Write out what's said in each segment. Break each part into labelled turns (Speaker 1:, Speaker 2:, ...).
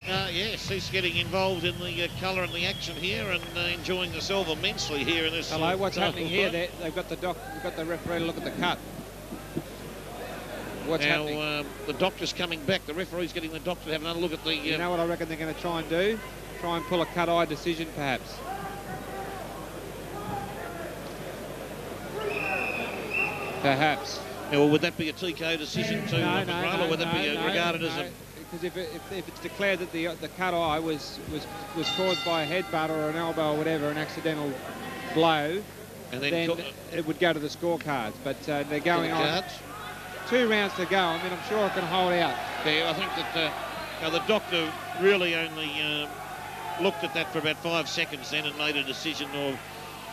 Speaker 1: Yes, he's getting involved in the colour and the action here, and enjoying himself immensely here in this.
Speaker 2: Hello, what's happening here? They've got the referee to look at the cut. What's happening?
Speaker 1: The doctor's coming back. The referee's getting the doctor to have another look at the...
Speaker 2: You know what I reckon they're going to try and do? Try and pull a cut-eye decision, perhaps. Perhaps.
Speaker 1: Yeah, well, would that be a TKO decision to McGrail, or would that be regarded as a...
Speaker 2: Because if it's declared that the cut-eye was caused by a headbutt or an elbow or whatever, an accidental blow, and then it would go to the scorecards. But they're going on. 2 rounds to go. I mean, I'm sure it can hold out.
Speaker 1: Yeah, I think that the doctor really only looked at that for about 5 seconds then and made a decision, or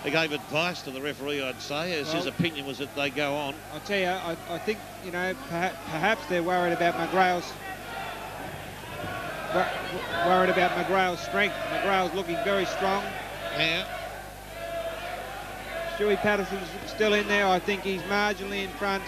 Speaker 1: he gave advice to the referee, I'd say, as his opinion was that they go on.
Speaker 2: I'll tell you, I think, you know, perhaps they're worried about McGrail's strength. McGrail's looking very strong.
Speaker 1: Yeah.
Speaker 2: Stuart Patterson's still in there. I think he's marginally in front.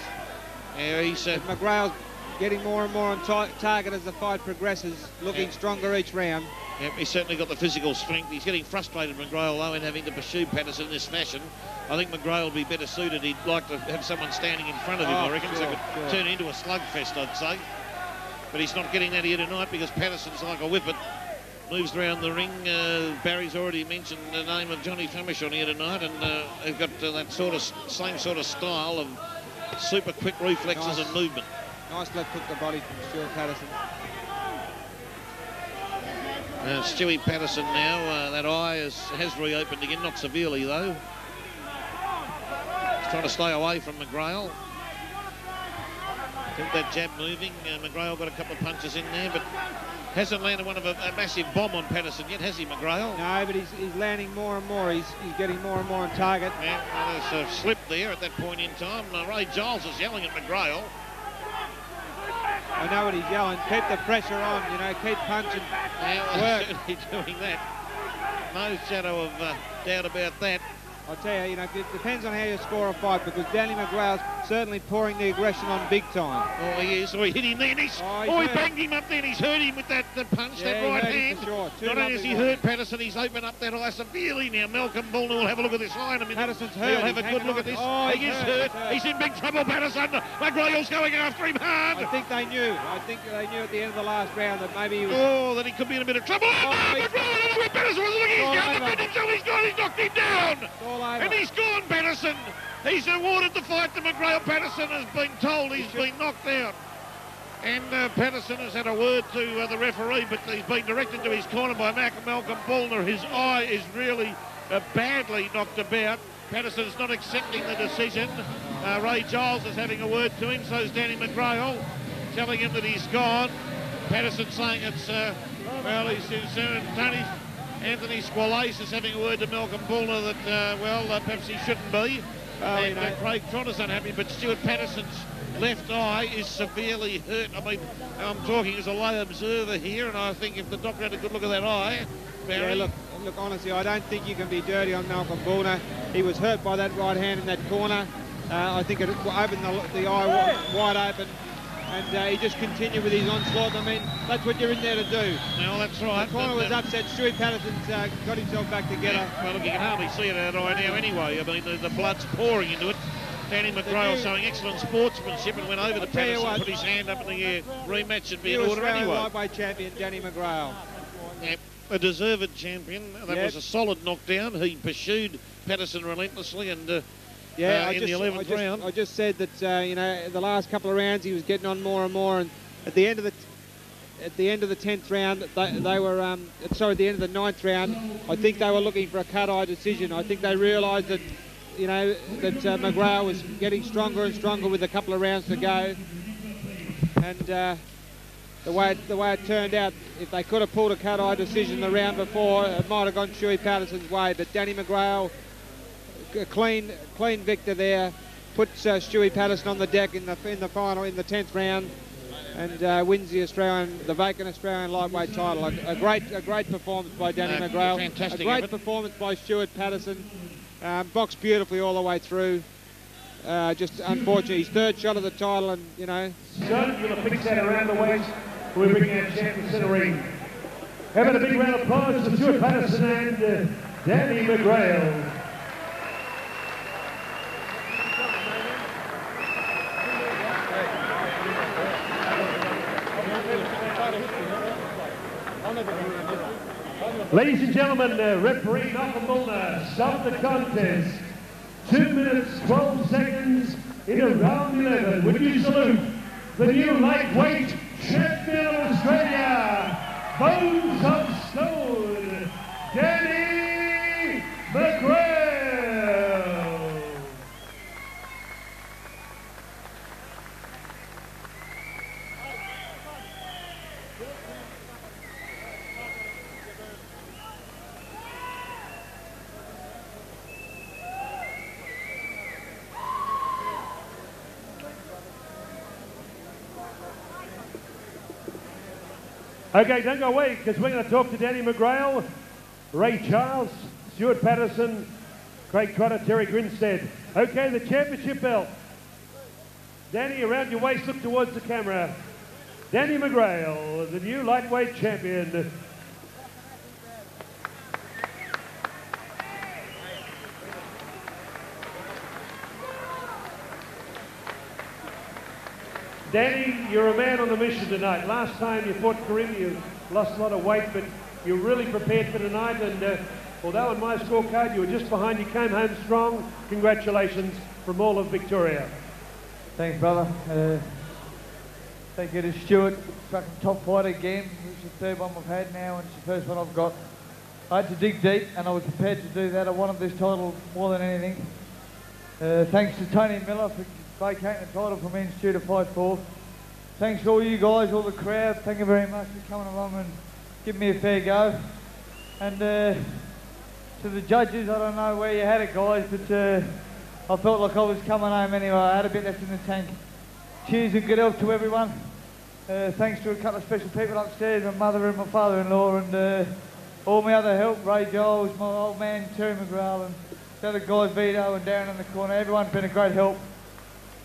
Speaker 1: Yeah, he's...
Speaker 2: McGrail's getting more and more on target as the fight progresses, looking stronger each round.
Speaker 1: Yep, he's certainly got the physical strength. He's getting frustrated, McGrail, though, in having to pursue Patterson in this fashion. I think McGrail will be better suited. He'd like to have someone standing in front of him, I reckon, so it could turn into a slugfest, I'd say. But he's not getting that here tonight because Patterson's like a whippet. Moves around the ring. Barry's already mentioned the name of Johnny Famishon here tonight, and they've got that same sort of style of super quick reflexes and movement.
Speaker 2: Nice left hook the body from Stuart Patterson.
Speaker 1: Stewie Patterson now, that eye has reopened again, not severely though. He's trying to stay away from McGrail. Keep that jab moving. McGrail got a couple of punches in there, but hasn't landed one of a massive bomb on Patterson yet, has he, McGrail?
Speaker 2: No, but he's landing more and more. He's getting more and more on target.
Speaker 1: Yeah, there's a slip there at that point in time. Ray Giles is yelling at McGrail.
Speaker 2: I know what he's yelling. Keep the pressure on, you know, keep punching.
Speaker 1: Yeah, well, certainly doing that. No shadow of doubt about that.
Speaker 2: I'll tell you, you know, it depends on how you score a fight, because Danny McGrail's certainly pouring the aggression on big time.
Speaker 1: Oh, he is. Oh, he hit him there. He banged him up there, and he's hurt him with that punch, that right hand.
Speaker 2: Sure.
Speaker 1: Not only has he hurt Patterson, he's opened up that eye severely now. Malcolm Bullner will have a look at this eye in a minute.
Speaker 2: Patterson's hurt.
Speaker 1: He'll have a good look at this.
Speaker 2: Oh,
Speaker 1: he is hurt. He's in big trouble, Patterson. McGrail's going after him hard.
Speaker 2: I think they knew. I think they knew at the end of the last round that maybe he was...
Speaker 1: Oh, that he could be in a bit of trouble. McGrail, Patterson was looking. He's down the bend himself. He's knocked him down. And he's gone. Patterson. He's awarded the fight to McGrail. Patterson has been told he's been knocked out. And Patterson has had a word to the referee, but he's been directed to his corner by Malcolm Bullner. His eye is really badly knocked about. Patterson's not accepting the decision. Ray Giles is having a word to him, so is Danny McGrail, telling him that he's gone. Patterson saying it's, well, Tony... Anthony Squalace is having a word to Malcolm Bullner that, perhaps he shouldn't be. Craig Trotter's unhappy, but Stuart Patterson's left eye is severely hurt. I mean, I'm talking as a lay observer here, and I think if the doctor had a good look at that eye... Barry,
Speaker 2: yeah, look, honestly, I don't think you can be dirty on Malcolm Bullner. He was hurt by that right hand in that corner. I think it opened the eye wide open. And he just continued with his onslaught. I mean, that's what you're in there to do.
Speaker 1: No, that's right.
Speaker 2: The corner was upset. Stuart Patterson's got himself back together.
Speaker 1: Yeah, well, look, you can hardly see it out eye now anyway. I mean, the blood's pouring into it. Danny McGrail showing excellent sportsmanship and went over to Patterson, put his hand up in the air. Rematch should be in order anyway.
Speaker 2: Lightweight champion Danny McGrail.
Speaker 1: Yeah, a deserved champion. That was a solid knockdown. He pursued Patterson relentlessly and...
Speaker 2: Yeah,
Speaker 1: in the 11th round.
Speaker 2: I just said that you know, the last couple of rounds he was getting on more and more, and at the end of the 10th round, they were sorry, the end of the 9th round, I think they were looking for a cut-eye decision. I think they realised that, you know, that McGrail was getting stronger and stronger with a couple of rounds to go, and the way it turned out, if they could have pulled a cut-eye decision the round before, it might have gone Stuart Patterson's way. But Danny McGrail, a clean victor there, puts Stuart Patterson on the deck in the final, in the 10th round, and wins the vacant Australian lightweight title. A great performance by Danny McGrail.
Speaker 1: Fantastic.
Speaker 2: A great performance by Stuart Patterson. Boxed beautifully all the way through. Just unfortunately, his third shot of the title, and you know.
Speaker 3: So you'll fix that around the waist. We're bringing our champion to the ring. Having a big round of applause for Stuart Patterson and Danny McGrail. Ladies and gentlemen, referee Malcolm Mulner stopped the contest. 2 minutes, 12 seconds into round 11. Would you salute the new lightweight champion of Australia, Bones of Stone, Danny McGrail. Okay, don't go away, because we're going to talk to Danny McGrail, Ray Charles, Stuart Patterson, Craig Trotter, Terry Grinstead. Okay, the championship belt. Danny, around your waist, look towards the camera. Danny McGrail, the new lightweight champion. Danny, you're a man on the mission tonight. Last time you fought Karim, you lost a lot of weight, but you're really prepared for tonight. And although on my scorecard you were just behind, you came home strong. Congratulations from all of Victoria.
Speaker 4: Thanks, brother. Thank you to Stuart, fucking top fighter again. It's the third one we've had now, and it's the first one I've got. I had to dig deep, and I was prepared to do that. I wanted this title more than anything. Thanks to Tony Miller for vacating the title for me and Stu to fight for. Thanks to all you guys, all the crowd. Thank you very much for coming along and giving me a fair go. And to the judges, I don't know where you had it, guys, but I felt like I was coming home anyway. I had a bit left in the tank. Cheers and good health to everyone. Thanks to a couple of special people upstairs, my mother and my father-in-law, and all my other help, Ray Giles, my old man Terry McGrail, and the other guys, Vito and Darren in the corner. Everyone's been a great help.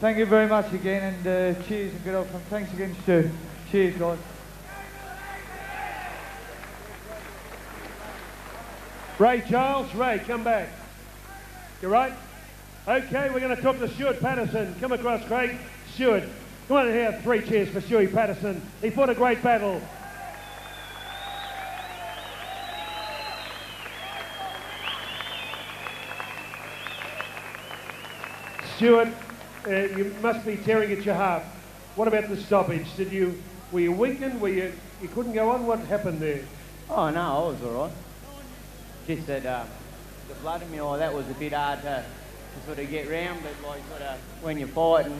Speaker 4: Thank you very much again, and cheers and good health. And thanks again, Stu. Cheers, guys.
Speaker 3: Ray Charles, Ray, come back. You right? Okay, we're going to talk to Stuart Patterson. Come across, Craig. Stuart, come on and have 3 cheers for Stuart Patterson. He fought a great battle. Stuart, you must be tearing at your heart. What about the stoppage? Were you weakened? You couldn't go on? What happened there?
Speaker 5: Oh no, I was all right. Just that the blood in me, that was a bit hard to sort of get round, but like sort of when you're fighting,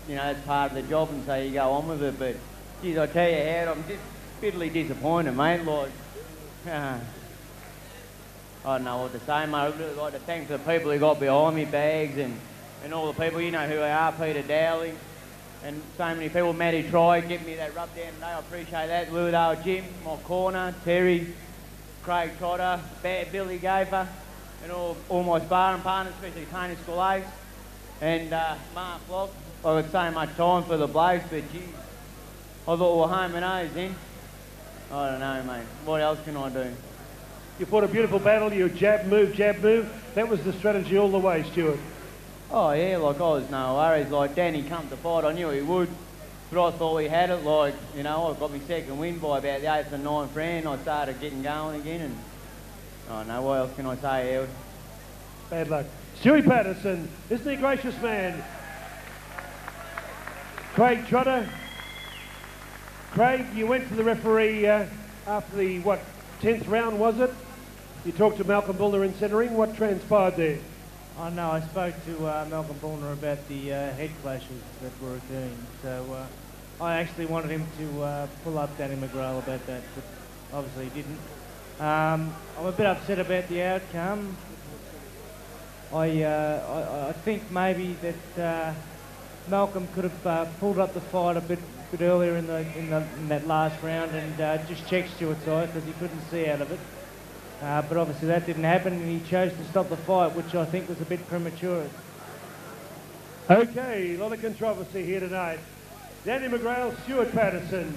Speaker 5: you know, that's part of the job, and so you go on with it. But geez, I tell you how, I'm just bitterly disappointed, mate. Like, I don't know what to say, mate. I'd really like to thank the people who got behind me, Bags, and all the people, you know who they are, Peter Dowling, and so many people. Matty tried, give me that rub down today, I appreciate that. Lewdale Jim, my corner, Terry, Craig Trotter, Billy Gafer, and all my sparring partners, especially Tony Scalise, and Mark Block. I got so much time for the blokes, but geez, I thought we were home and O's then. I don't know, mate. What else can I do?
Speaker 3: You fought a beautiful battle. You jab, move, jab, move. That was the strategy all the way, Stuart.
Speaker 5: Oh yeah, like I was no worries. Like Danny come to fight, I knew he would, but I thought we had it. Like, you know, I got my second win by about the 8th and 9th round. I started getting going again, and I don't know, what else can I say, Howard?
Speaker 3: Bad luck. Stuart Patterson, isn't he a gracious man? Craig Trotter. Craig, you went to the referee after the, 10th round, was it? You talked to Malcolm Bullner in centering. What transpired there?
Speaker 6: Oh no, I spoke to Malcolm Bullner about the head clashes that were occurring. So I actually wanted him to pull up Danny McGrail about that, but obviously he didn't. I'm a bit upset about the outcome. I think maybe that Malcolm could have pulled up the fight a bit earlier in that last round and just checked Stuart's eye because he couldn't see out of it. But obviously that didn't happen, and he chose to stop the fight, which I think was a bit premature.
Speaker 3: Okay, a lot of controversy here tonight. Danny McGrail, Stuart Patterson.